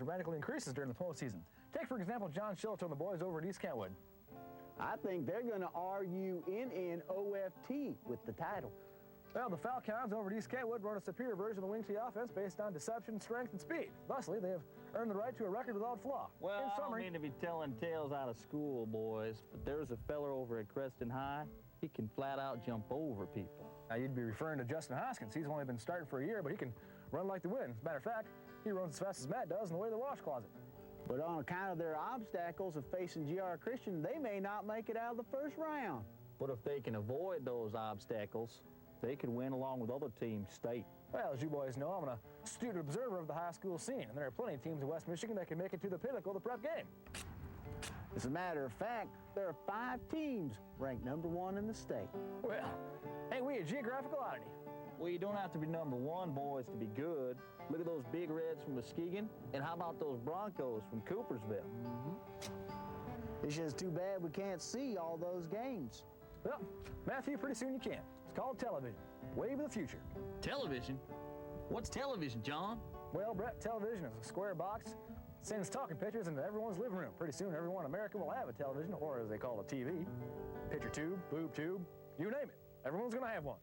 dramatically increases during the postseason. Take, for example, John Shillito and the boys over at East Kentwood. I think they're going to RUNNOFT with the title. Well, the Falcons over at East Kentwood run a superior version of the wing tee offense based on deception, strength, and speed. Thusly, they have earned the right to a record without flaw. Well, in summary, I don't mean to be telling tales out of school, boys, but there's a feller over at Creston High. He can flat out jump over people. Now, you'd be referring to Justin Hoskins. He's only been starting for a year, but he can run like the wind. As a matter of fact, he runs as fast as Matt does in the way of the wash closet. But on account of their obstacles of facing GR Christian, they may not make it out of the first round. But if they can avoid those obstacles, they could win along with other teams state. Well, as you boys know, I'm an astute observer of the high school scene, and there are plenty of teams in West Michigan that can make it to the pinnacle of the prep game. As a matter of fact, there are 5 teams ranked #1 in the state. Well, ain't we a geographical oddity? Well, you don't have to be #1, boys, to be good. Look at those Big Reds from Muskegon, and how about those Broncos from Coopersville? It's just too bad we can't see all those games. Well, Matthew, pretty soon you can. It's called television. Wave of the future. Television? What's television, John? Well, Brett, television is a square box. Sends talking pictures into everyone's living room. Pretty soon, everyone in America will have a television, or as they call it, TV. Picture tube, boob tube, you name it. Everyone's going to have one.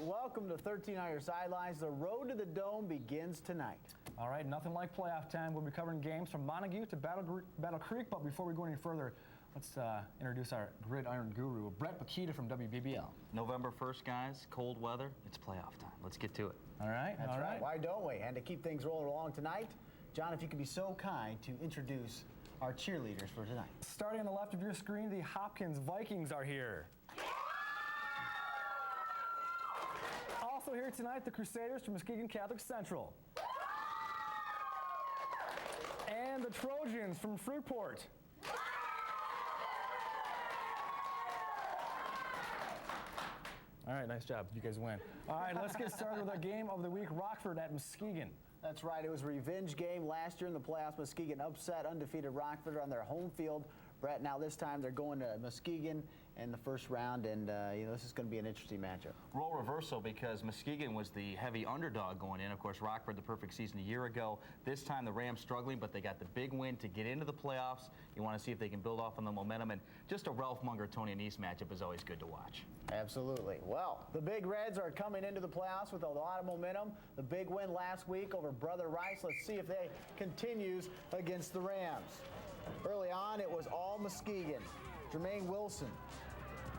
Welcome to 13 on Your Sidelines. The road to the Dome begins tonight. All right, nothing like playoff time. We'll be covering games from Montague to Battle Creek, but before we go any further, let's introduce our gridiron guru, Brett Bakita from WBBL. November 1st, guys, cold weather, it's playoff time. Let's get to it. All right, That's right. Why don't we? And to keep things rolling along tonight, John, if you could be so kind to introduce our cheerleaders for tonight. Starting on the left of your screen, the Hopkins Vikings are here. Also here tonight, the Crusaders from Muskegon Catholic Central. And the Trojans from Fruitport. All right, nice job. You guys win. All right, let's get started with our game of the week, Rockford at Muskegon. That's right. It was a revenge game last year in the playoffs. Muskegon upset undefeated Rockford on their home field. Brett, now this time they're going to Muskegon in the first round, and this is going to be an interesting matchup. Role reversal, because Muskegon was the heavy underdog going in. Of course, Rockford the perfect season a year ago. This time the Rams struggling, but they got the big win to get into the playoffs. You want to see if they can build off on the momentum, and just a Ralph Munger-Tony Anise matchup is always good to watch. Absolutely. Well, the Big Reds are coming into the playoffs with a lot of momentum. The big win last week over Brother Rice. Let's see if they continues against the Rams. Early on, it was all Muskegon. Jermaine Wilson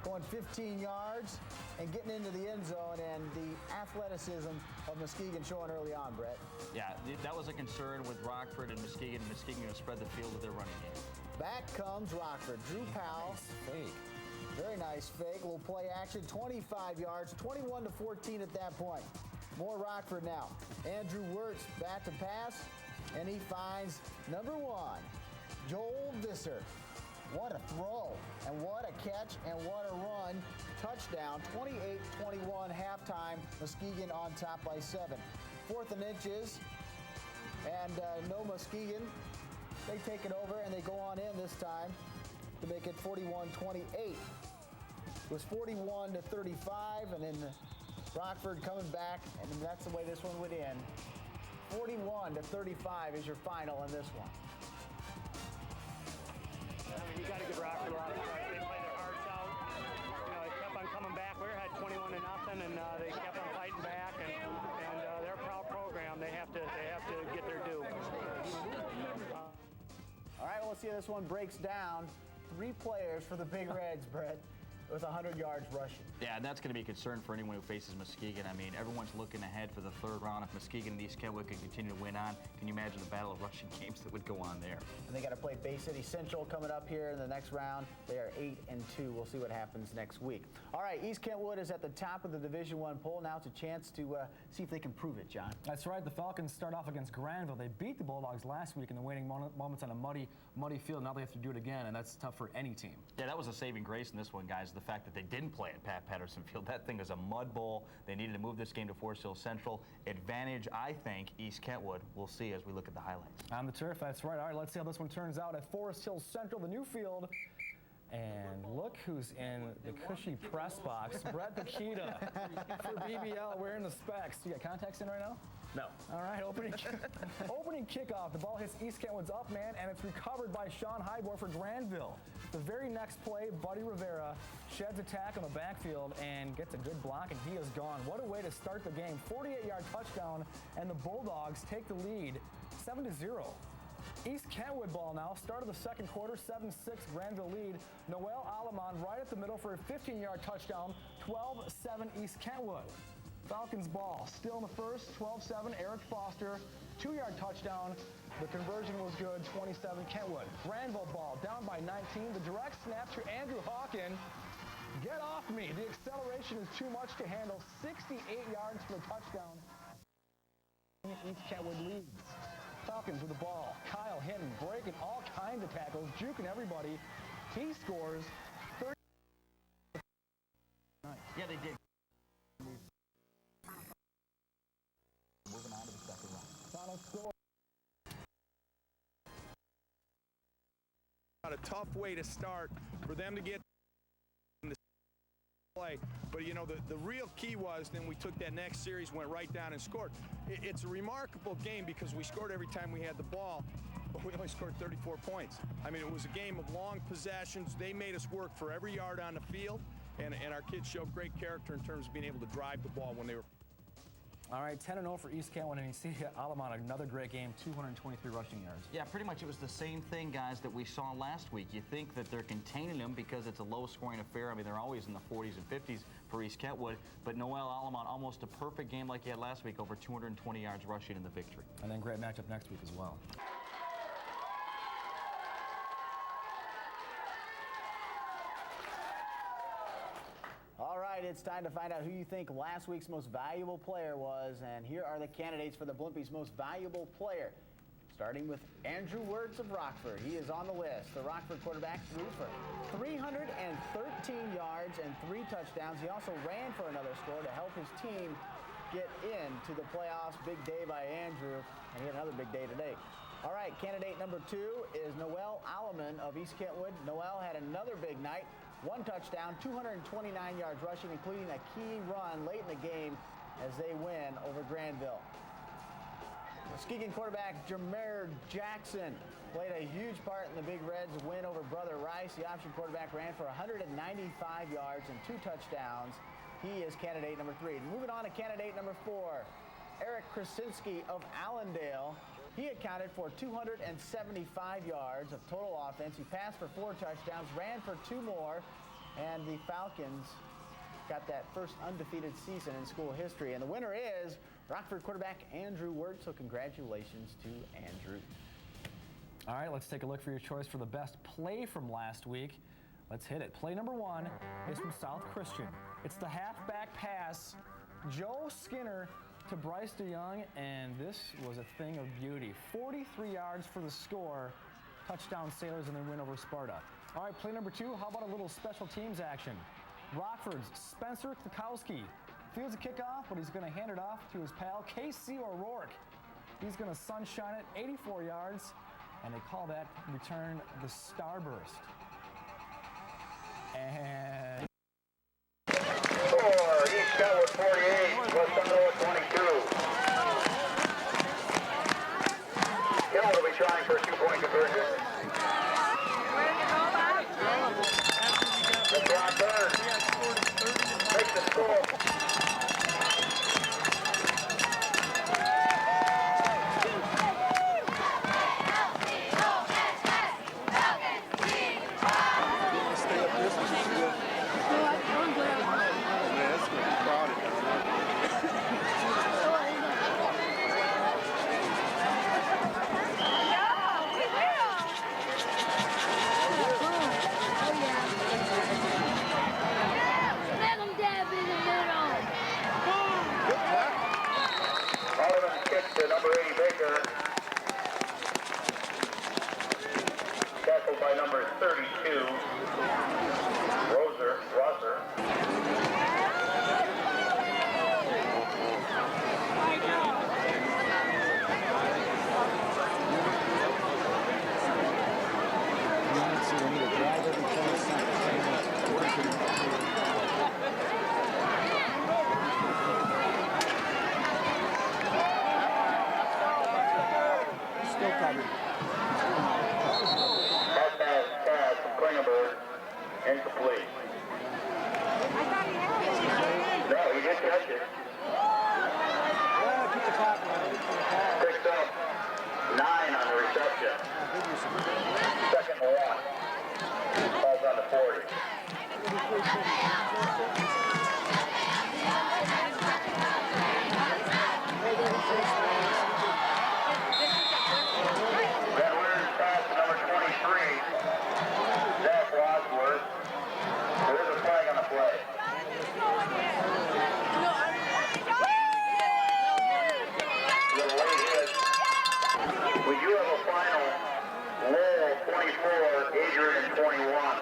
going 15 yards and getting into the end zone, and the athleticism of Muskegon showing early on, Brett. Yeah, that was a concern with Rockford and Muskegon. Muskegon going to spread the field with their running game. Back comes Rockford. Drew Powell. Nice fake. Very nice fake. Little play action. 25 yards, 21-14 at that point. More Rockford now. Andrew Wirtz back to pass, and he finds number 1. Joel Visser. What a throw, and what a catch, and what a run. Touchdown, 28-21 halftime. Muskegon on top by 7. 4th and inches, and no Muskegon. They take it over, and they go on in this time to make it 41-28. It was 41-35, and then Rockford coming back, and that's the way this one would end. 41-35 is your final in this one. I mean, you got to give Rockford a lot of credit. They played their hearts out. They kept on coming back. We had 21-0, and they kept on fighting back. And they're a proud program. They have to get their due. All right, we'll see how this one breaks down. 3 players for the Big Reds, Brett. with 100 yards rushing. Yeah, and that's going to be a concern for anyone who faces Muskegon. I mean, everyone's looking ahead for the third round. If Muskegon and East Kentwood can continue to win on, can you imagine the battle of rushing games that would go on there? And they got to play Bay City Central coming up here in the next round. They are 8-2. We'll see what happens next week. All right, East Kentwood is at the top of the Division I poll. Now it's a chance to see if they can prove it, John. That's right. The Falcons start off against Granville. They beat the Bulldogs last week in the waning moments on a muddy field. Now they have to do it again, and that's tough for any team. Yeah, that was a saving grace in this one, guys. The fact that they didn't play at Pat Patterson Field. That thing is a mud bowl. They needed to move this game to Forest Hill Central. Advantage, I think, East Kentwood. We'll see as we look at the highlights. On the turf, that's right. All right, let's see how this one turns out at Forest Hill Central, the new field. And look who's in the cushy press box. Brett Paquita for BBL wearing the specs. You got contacts in right now? No. All right, opening kickoff. The ball hits East Kentwood's up man, and it's recovered by Sean Highboy for Granville. The very next play, Buddy Rivera sheds a tackle on the backfield and gets a good block, and he is gone. What a way to start the game. 48-yard touchdown, and the Bulldogs take the lead 7-0. East Kentwood ball now. Start of the second quarter, 7-6 Granville lead. Noel Alamon right at the middle for a 15-yard touchdown, 12-7 East Kentwood. Falcons ball, still in the first, 12-7, Eric Foster, 2-yard touchdown. The conversion was good, 27 Kentwood. Granville ball, down by 19. The direct snap to Andrew Hawken. Get off me. The acceleration is too much to handle. 68 yards for the touchdown. East Kentwood leads. Falcons with the ball. Kyle Hinton breaking all kinds of tackles, juking everybody. He scores 30. Yeah, they did. Moving on to the second round. Final score. A tough way to start for them to get in the play, but you know the real key was then we took that next series, went right down and scored. It's a remarkable game because we scored every time we had the ball, but we only scored 34 points. I mean, it was a game of long possessions. They made us work for every yard on the field, and our kids showed great character in terms of being able to drive the ball when they were. All right, 10-0 for East Kentwood, and you see Alamon, another great game, 223 rushing yards. Yeah, pretty much it was the same thing, guys, that we saw last week. You think that they're containing them because it's a low-scoring affair. I mean, they're always in the 40s and 50s for East Kentwood, but Noel Alamon, almost a perfect game like he had last week, over 220 yards rushing in the victory. And then great matchup next week as well. All right, it's time to find out who you think last week's most valuable player was, and here are the candidates for the Blimpies' most valuable player. Starting with Andrew Wirtz of Rockford. He is on the list. The Rockford quarterback threw for 313 yards and 3 touchdowns. He also ran for another score to help his team get into the playoffs. Big day by Andrew, and he had another big day today. All right, candidate number 2 is Noel Alamon of East Kentwood. Noel had another big night. 1 touchdown, 229 yards rushing, including a key run late in the game as they win over Granville. Muskegon quarterback Jameer Jackson played a huge part in the Big Reds' win over Brother Rice. The option quarterback ran for 195 yards and 2 touchdowns. He is candidate number 3. Moving on to candidate number 4, Eric Krasinski of Allendale. He accounted for 275 yards of total offense. He passed for 4 touchdowns, ran for 2 more, and the Falcons got that first undefeated season in school history. And the winner is Rockford quarterback Andrew Wirtz, so congratulations to Andrew. All right, let's take a look for your choice for the best play from last week. Let's hit it. Play number 1 is from South Christian. It's the halfback pass. Joe Skinner to Bryce DeYoung, and this was a thing of beauty. 43 yards for the score. Touchdown Sailors, and then win over Sparta. All right, play number 2. How about a little special teams action? Rockford's Spencer Kukowski fields a kickoff, but he's going to hand it off to his pal KC O'Rourke. He's going to sunshine it, 84 yards, and they call that return the Starburst. And East Kentwood 48, West Ottawa 22. Kentwood will be trying for a 2-point conversion. That's Ron Byrne. Makes the score. Incomplete. No, he did catch it. Picked up 9 on the reception. Second and 1. Ball's on the 40. That Warriors pass to number 23, Zach Wadsworth. There is a flag on the play. Little late hit. We do have a final. Lowell 24, Adrian 21.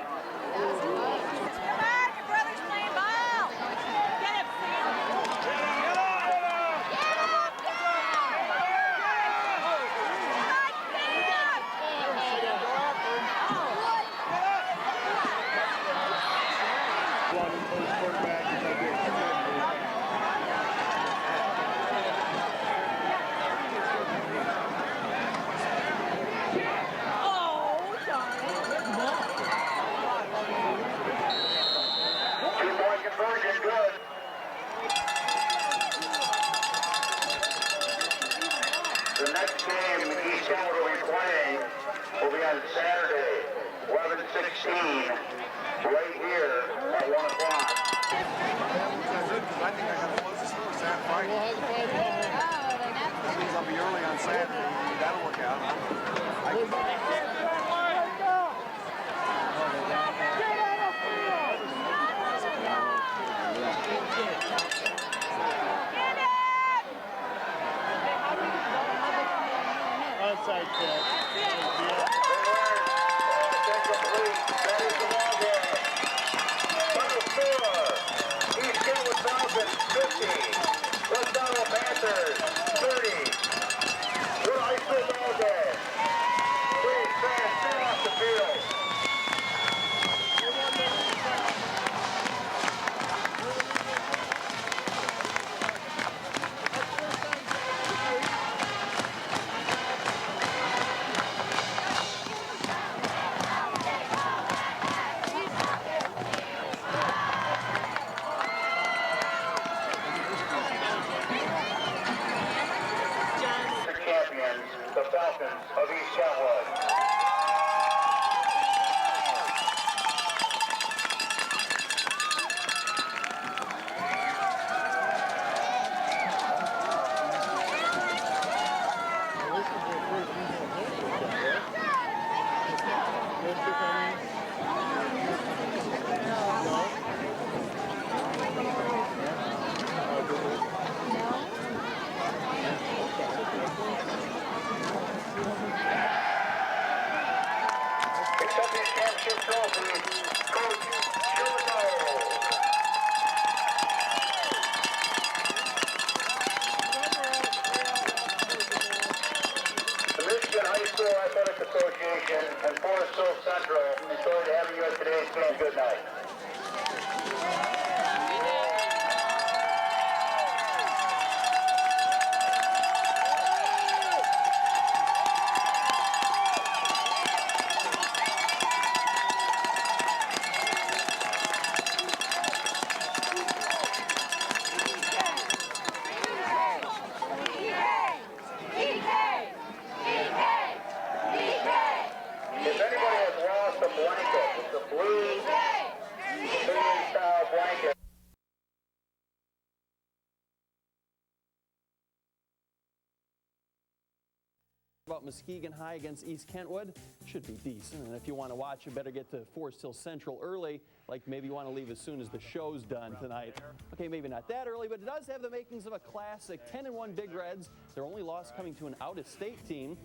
The next game East Kentwood will be playing will be on Saturday, 11/16, right here at 1 o'clock. I think I got the closest to Saturday Friday. That means I'll be early on Saturday. That'll work out. Outside catch. Incomplete. That is the ball game. Final score. East Kentwood Falcons 50. West Ottawa Panthers 30. Good high school ball game. Please fans, stay off the field. The Falcons of East Kentwood. Championship trophy, Coach Chillico. The Michigan High School Athletic Association and Forest Hill Central is sorry to have you at today's game. Good night. If anybody has lost a blanket, it's a blue style blanket. About Muskegon High against East Kentwood should be decent, and if you want to watch, you better get to Forest Hill Central early, like maybe you want to leave as soon as the show's done tonight. Okay, maybe not that early, but it does have the makings of a classic. 10-1 Big Reds, their only loss coming to an out-of-state team,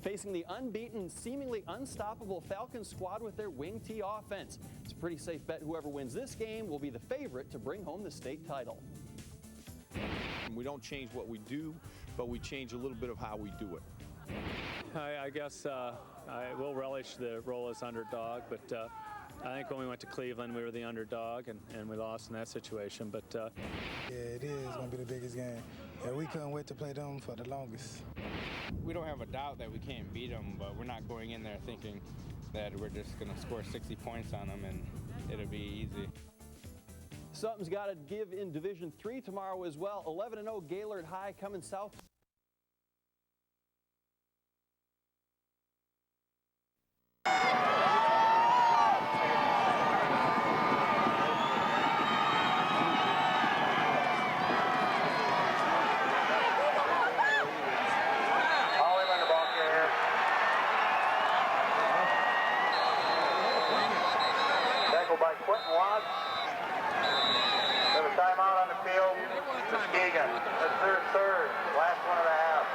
facing the unbeaten, seemingly unstoppable Falcons squad with their wing T offense. It's a pretty safe bet whoever wins this game will be the favorite to bring home the state title. We don't change what we do, but we change a little bit of how we do it. I guess I will relish the role as underdog, but I think when we went to Cleveland, we were the underdog, and we lost in that situation. But yeah, it is going to be the biggest game. Yeah, we couldn't wait to play them for the longest. We don't have a doubt that we can't beat them, but we're not going in there thinking that we're just going to score 60 points on them, and it'll be easy. Something's got to give in Division III tomorrow as well. 11-0 Gaylord High coming south. Kentwood. There's a timeout on the field. Muskegon. That's their third. Last one of the half.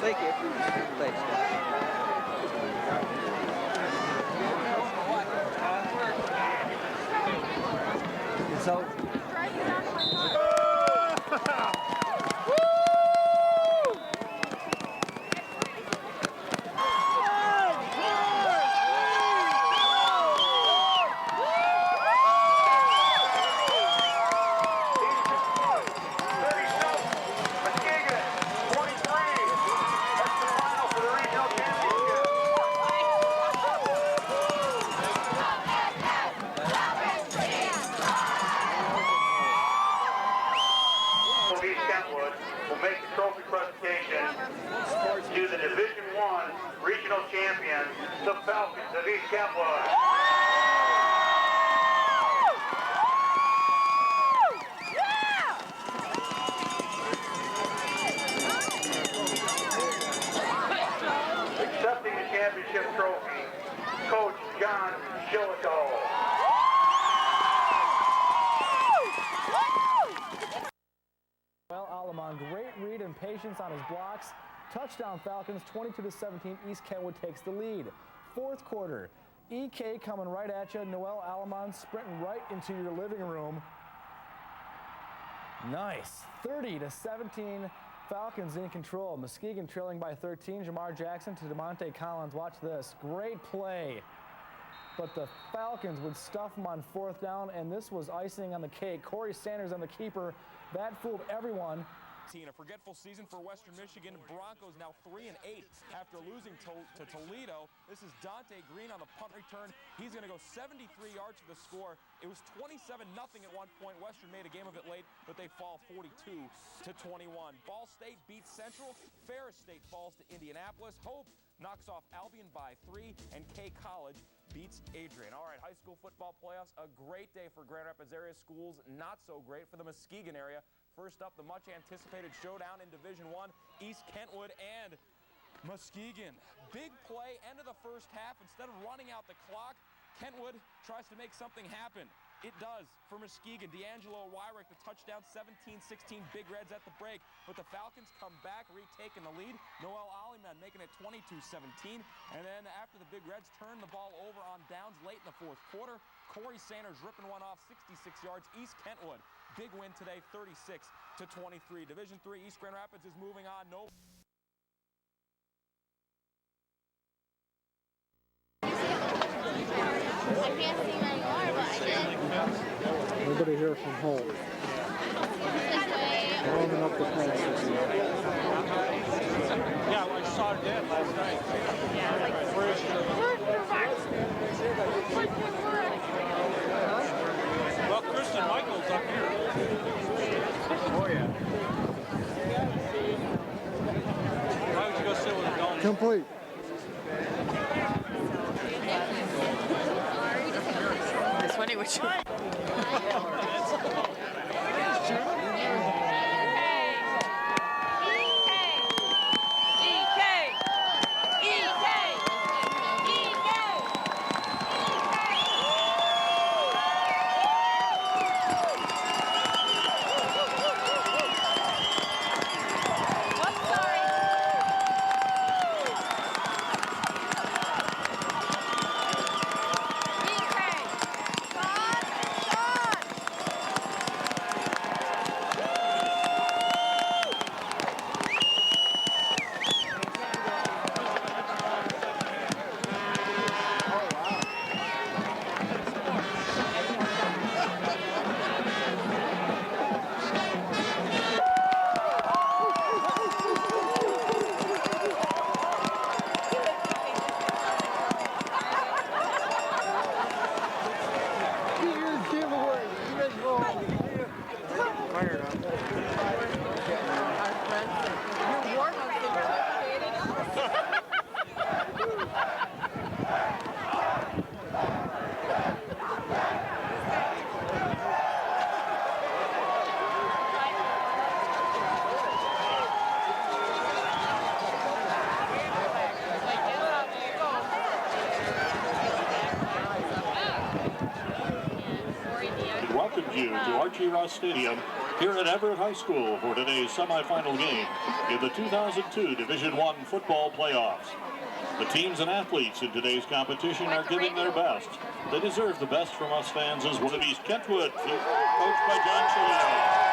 Thank you. Thanks. So. Kentwood will make the trophy presentation to the Division I regional champion, the Falcons of East Kentwood. Accepting the championship trophy, Coach John Shillito. Alamon, great read and patience on his blocks. Touchdown Falcons, 22-17. East Kentwood takes the lead. Fourth quarter, EK coming right at you. Noel Alamon sprinting right into your living room. Nice. 30-17. Falcons in control. Muskegon trailing by 13. Jamar Jackson to DeMonte Collins. Watch this. Great play. But the Falcons would stuff them on fourth down, and this was icing on the cake. Corey Sanders on the keeper. That fooled everyone. A forgetful season for Western Michigan. Broncos now 3-8 after losing to Toledo. This is Dante Green on the punt return. He's going to go 73 yards to the score. It was 27-0 at one point. Western made a game of it late, but they fall 42-21. Ball State beats Central. Ferris State falls to Indianapolis. Hope knocks off Albion by 3, and K College beats Adrian. All right, high school football playoffs, a great day for Grand Rapids area schools, not so great for the Muskegon area. First up, the much-anticipated showdown in Division I, East Kentwood and Muskegon. Big play, end of the first half. Instead of running out the clock, Kentwood tries to make something happen. It does for Muskegon. D'Angelo Wyrick, the touchdown, 17-16, Big Reds at the break. But the Falcons come back, retaking the lead. Noel Aliman making it 22-17. And then after the Big Reds turn the ball over on downs late in the fourth quarter, Corey Sanders ripping one off 66 yards. East Kentwood, big win today, 36-23. Division III, East Grand Rapids is moving on. No. I can't see where you are, but I did. Nobody here from home. Warming up the fence. Yeah, well, I saw Dan last night. Yeah, like, where is she? Well, Kristen Michael's up here. Oh, yeah. Why would you go sit with a dome? Complete. It's funny what you... Rocky Ross Stadium here at Everett High School for today's semifinal game in the 2002 Division I football playoffs. The teams and athletes in today's competition are giving their best. They deserve the best from us fans as well. East Kentwood, coached by John Cholito.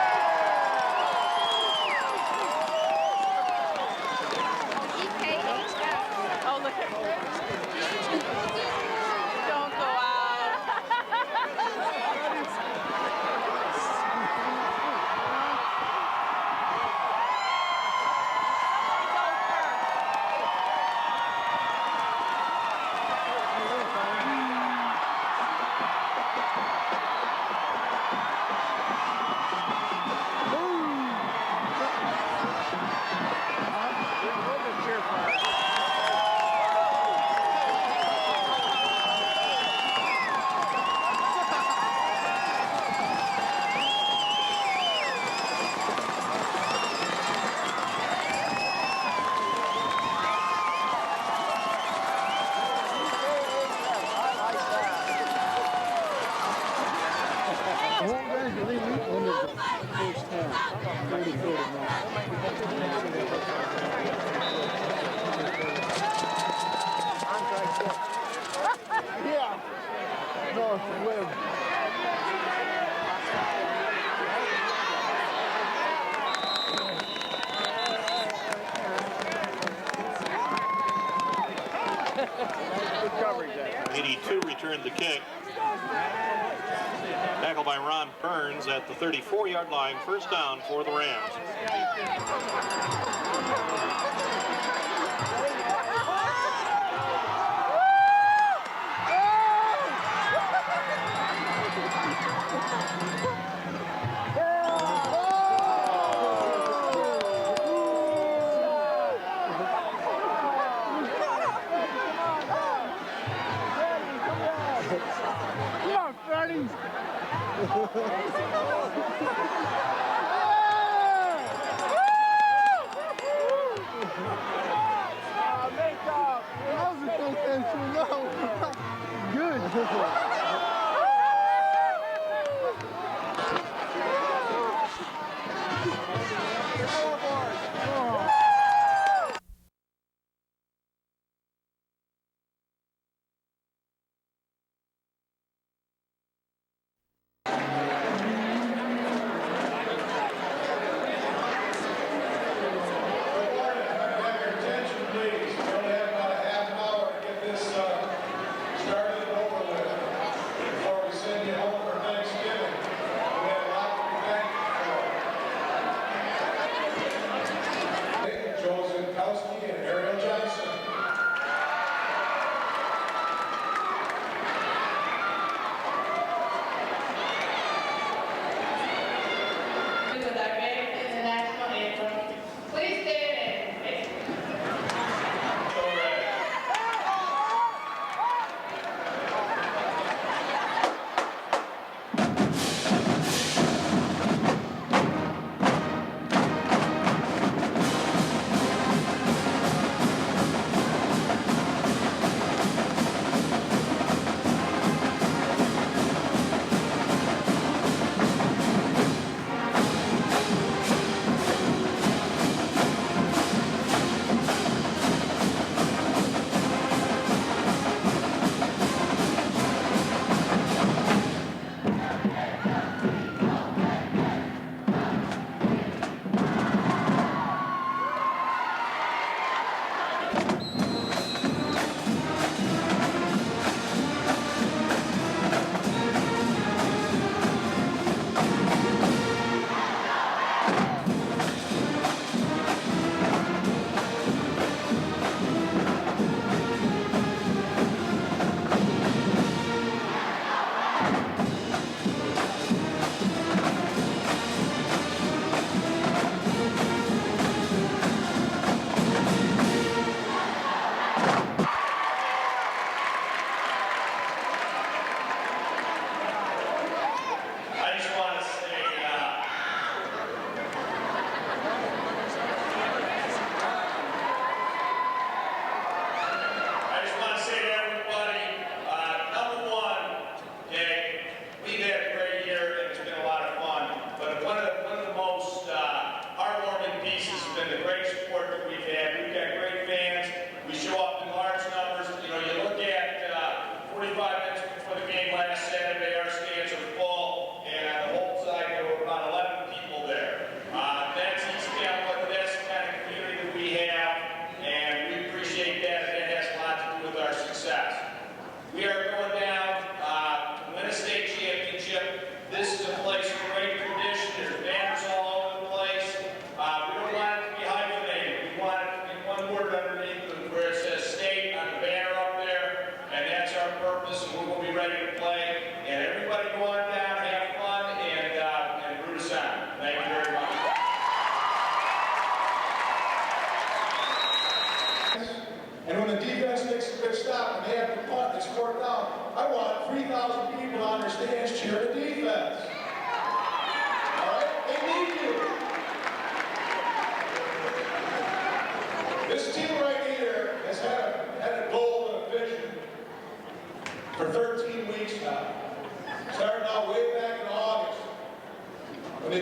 Returned the kick. Tackle by Ron Burns at the 34-yard line. First down for the Rams.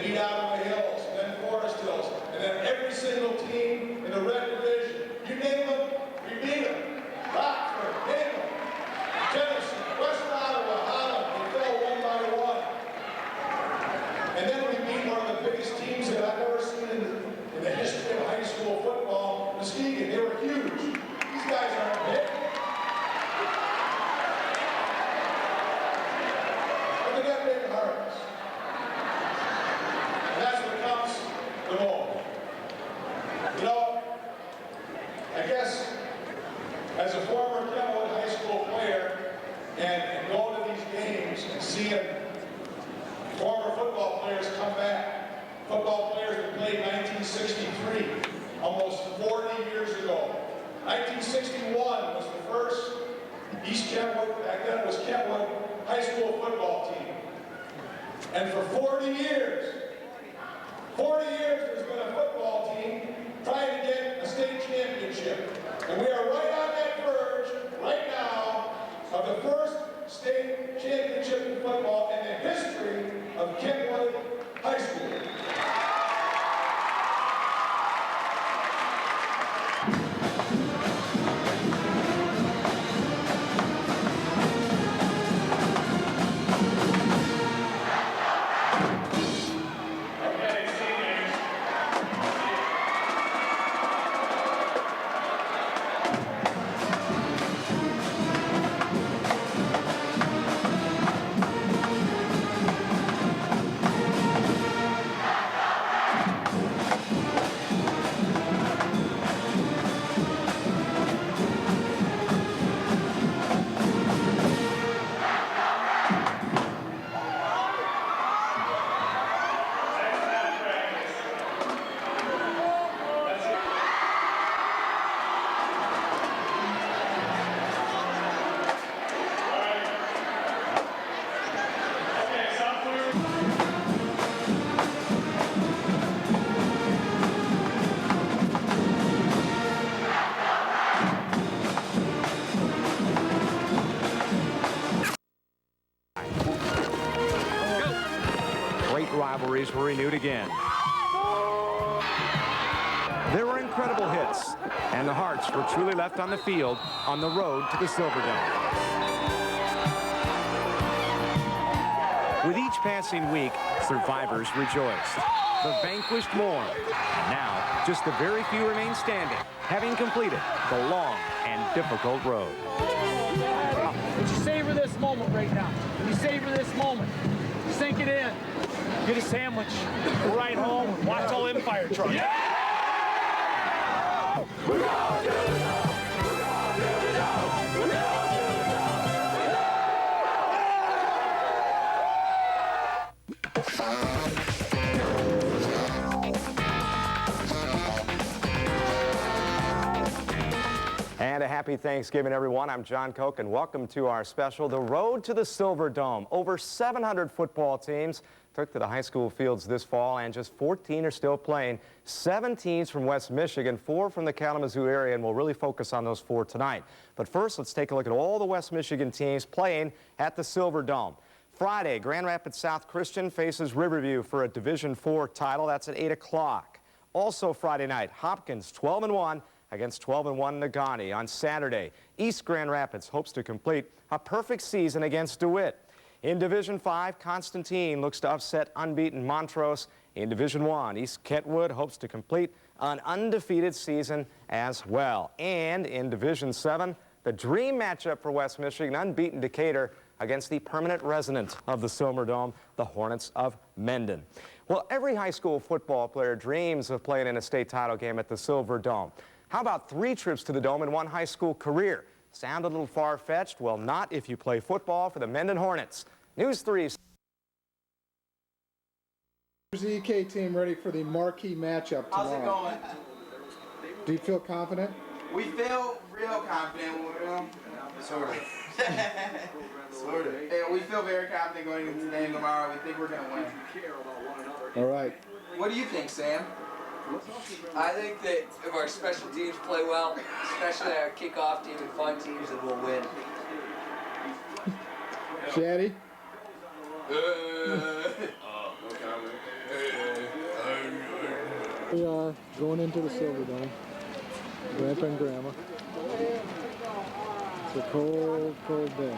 beat Ottawa Hills, and then Forest Hills, and then every single team in the red division. You name them, we beat them. Rockford, Hingham, Tennessee, West Ottawa, Holland, they fell one by one. And then we beat one of the biggest teams that I've ever seen in the history of high school football, Muskegon. They were huge. These guys aren't big. But they got big hearts. And that's what counts the most. You know, I guess as a former Kentwood high school player and going to these games and seeing former football players come back, football players that played 1963, almost 40 years ago. 1961 was the first East Kentwood, back then it was Kentwood high school football team. And for 40 years there's been a football team trying to get a state championship. And we are right on that verge, right now, of the first state championship in football in the history of Kentwood High School. Rivalries were renewed again. There were incredible hits, and the hearts were truly left on the field on the road to the Silverdome. With each passing week, survivors rejoiced. The vanquished mourned. And now, just the very few remain standing, having completed the long and difficult road. Would you savor this moment right now? Would you savor this moment? Sink it in. Get a sandwich, ride home, and watch all them fire trucks. Yeah! And a happy Thanksgiving, everyone. I'm John Koch, and welcome to our special, The Road to the Silverdome. Over 700 football teams took to the high school fields this fall, and just 14 are still playing. 7 teams from West Michigan, 4 from the Kalamazoo area, and we'll really focus on those 4 tonight. But first, let's take a look at all the West Michigan teams playing at the Silverdome. Friday, Grand Rapids South Christian faces Riverview for a Division IV title. That's at 8 o'clock. Also Friday night, Hopkins 12-1 against 12-1 Negaunee. On Saturday, East Grand Rapids hopes to complete a perfect season against DeWitt. In Division V, Constantine looks to upset unbeaten Montrose. In Division I, East Kentwood hopes to complete an undefeated season as well. And in Division VII, the dream matchup for West Michigan, unbeaten Decatur against the permanent resident of the Silverdome, the Hornets of Mendon. Well, every high school football player dreams of playing in a state title game at the Silverdome. How about 3 trips to the Dome in one high school career? Sound a little far-fetched? Well, not if you play football for the Mendon Hornets. News 3. The EK team ready for the marquee matchup tomorrow. How's it going? Do you feel confident? We feel real confident. Sort of. Sort of. Yeah, we feel very confident going into the game tomorrow. We think we're going to win. All right. What do you think, Sam? I think that if our special teams play well, especially our kickoff team and fun teams, then we'll win. Shaddy? No comment. We are going into the Silver Dome. Grandpa and Grandma. It's a cold, cold day.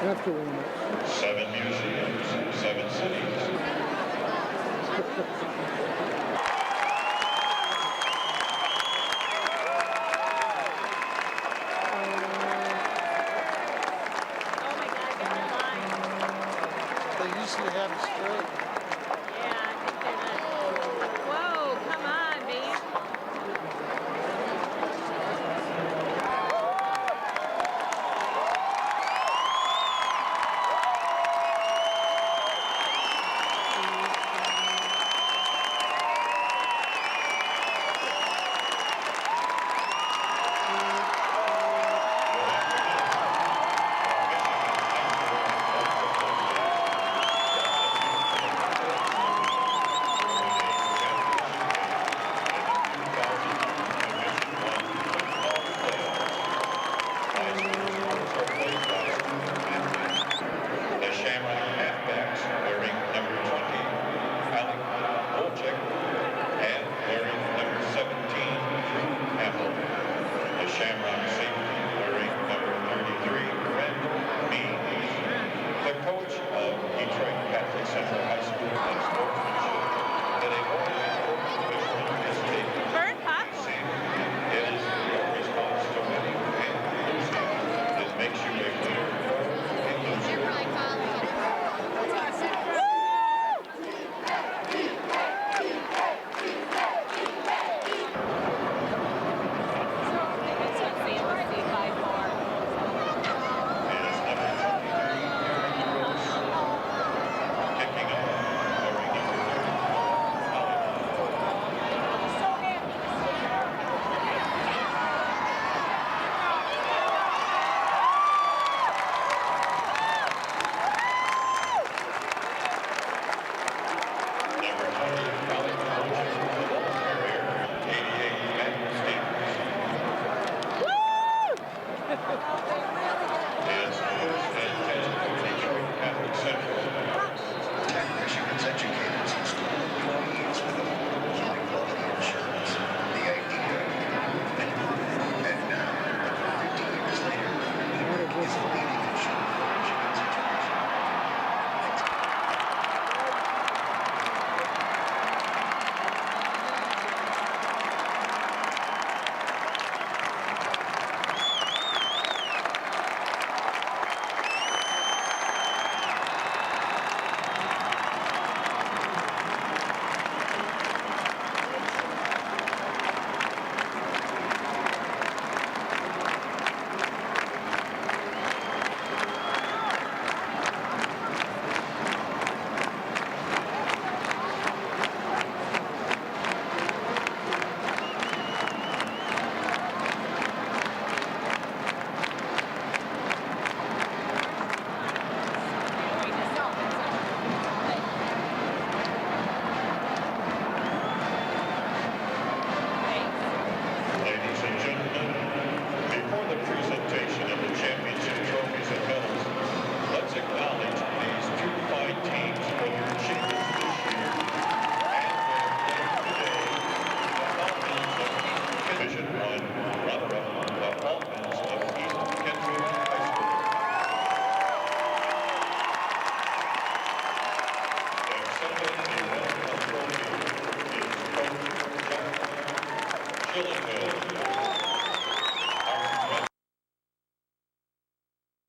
After warm up. 7 museums, 7 cities. They usually have it straight.